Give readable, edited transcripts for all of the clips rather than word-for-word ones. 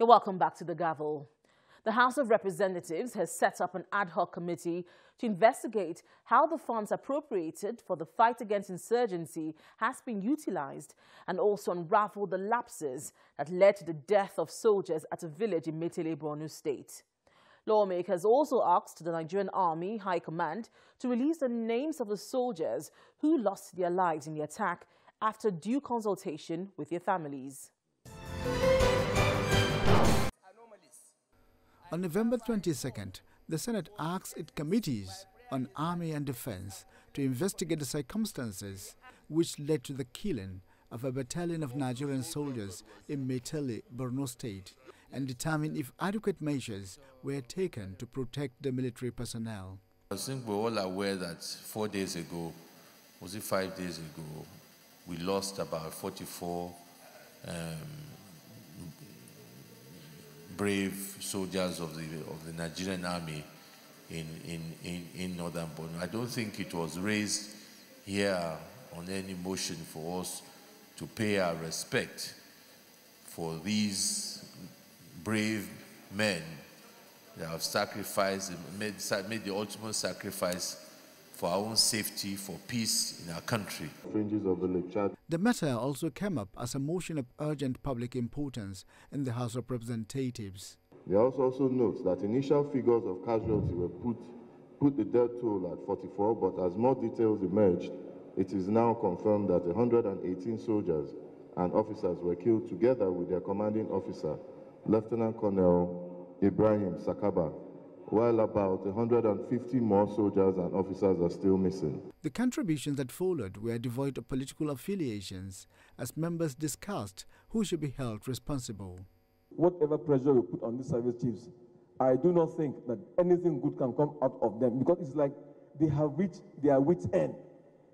You're welcome back to the gavel. The House of Representatives has set up an ad hoc committee to investigate how the funds appropriated for the fight against insurgency has been utilized and also unravel the lapses that led to the death of soldiers at a village in Metele, Borno State. Lawmakers also asked the Nigerian Army High Command to release the names of the soldiers who lost their lives in the attack after due consultation with their families. On November 22nd, the Senate asked its committees on Army and Defense to investigate the circumstances which led to the killing of a battalion of Nigerian soldiers in Metele, Borno State, and determine if adequate measures were taken to protect the military personnel. I think we're all aware that 4 days ago, was it 5 days ago, we lost about 44 brave soldiers of the Nigerian army in northern Borno. I don't think it was raised here on any motion for us to pay our respect for these brave men that have sacrificed, made the ultimate sacrifice for our own safety, for peace in our country. The matter also came up as a motion of urgent public importance in the House of Representatives. The House also notes that initial figures of casualty were put the death toll at 44, but as more details emerged, it is now confirmed that 118 soldiers and officers were killed together with their commanding officer, Lieutenant Colonel Ibrahim Sakaba, while about 150 more soldiers and officers are still missing. The contributions that followed were devoid of political affiliations, as members discussed who should be held responsible. Whatever pressure we put on these service chiefs, I do not think that anything good can come out of them, because it's like they have reached their wit's end.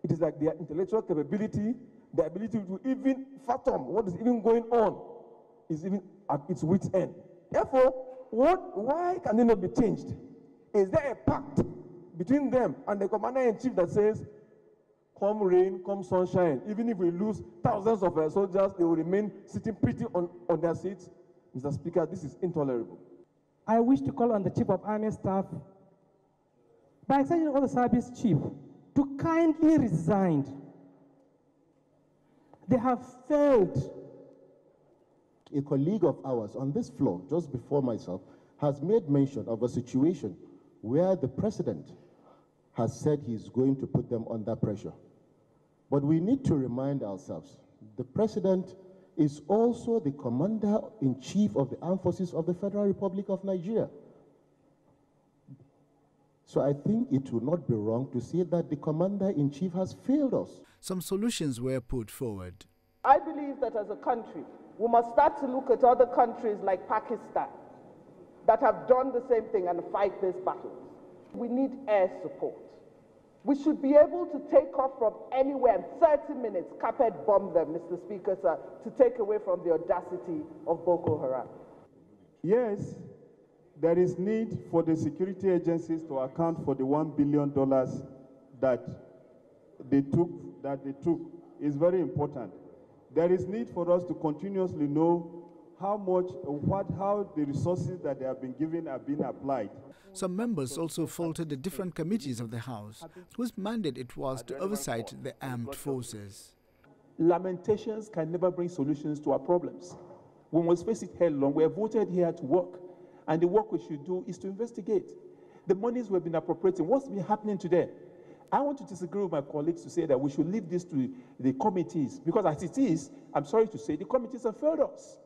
It is like their intellectual capability, the ability to even fathom what is even going on, is even at its wit's end. Therefore, why can it not be changed? Is there a pact between them and the commander-in-chief that says, come rain, come sunshine, even if we lose thousands of our soldiers, they will remain sitting pretty on their seats? Mr. Speaker, this is intolerable. I wish to call on the Chief of Army Staff, by extension all the service chief, to kindly resign. They have failed. A colleague of ours on this floor, just before myself, has made mention of a situation where the president has said he's going to put them under pressure. But we need to remind ourselves, the president is also the commander-in-chief of the armed forces of the Federal Republic of Nigeria. So I think it would not be wrong to say that the commander-in-chief has failed us. Some solutions were put forward. I believe that as a country, we must start to look at other countries like Pakistan that have done the same thing and fight these battles. We need air support. We should be able to take off from anywhere in 30 minutes, carpet bomb them, Mr. Speaker, sir, to take away from the audacity of Boko Haram. Yes, there is need for the security agencies to account for the $1 billion that they took. It's very important. There is need for us to continuously know how the resources that they have been given are being applied. Some members also faulted the different committees of the House, whose mandate it was to oversight the armed forces. Lamentations can never bring solutions to our problems. We must face it head-on. We are voted here to work, and the work we should do is to investigate. The monies we've been appropriating, what's been happening today? I want to disagree with my colleagues to say that we should leave this to the committees, because as it is, I'm sorry to say, the committees have failed us.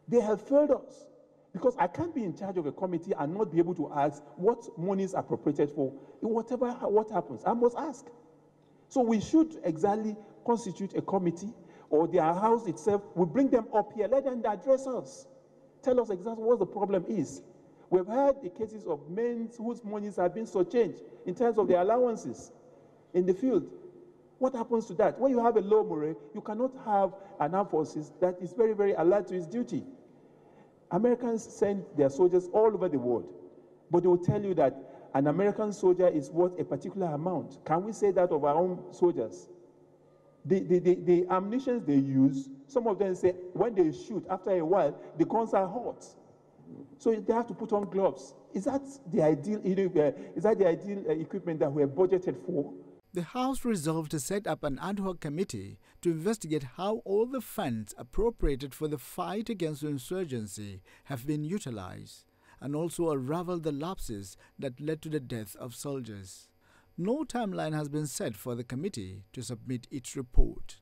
They have failed us, because I can't be in charge of a committee and not be able to ask what money is appropriated for. What happens, I must ask. So we should exactly constitute a committee, or their house itself will bring them up here, let them address us, tell us exactly what the problem is. We've had the cases of men whose monies have been so changed in terms of their allowances in the field. What happens to that? When you have a low morale, you cannot have an armed forces that is very, very alert to its duty. Americans send their soldiers all over the world, but they will tell you that an American soldier is worth a particular amount. Can we say that of our own soldiers? The ammunition they use, some of them say when they shoot, after a while, the guns are hot. So they have to put on gloves. Is that the ideal, equipment that we're budgeted for? The House resolved to set up an ad hoc committee to investigate how all the funds appropriated for the fight against the insurgency have been utilized, and also unravel the lapses that led to the death of soldiers. No timeline has been set for the committee to submit its report.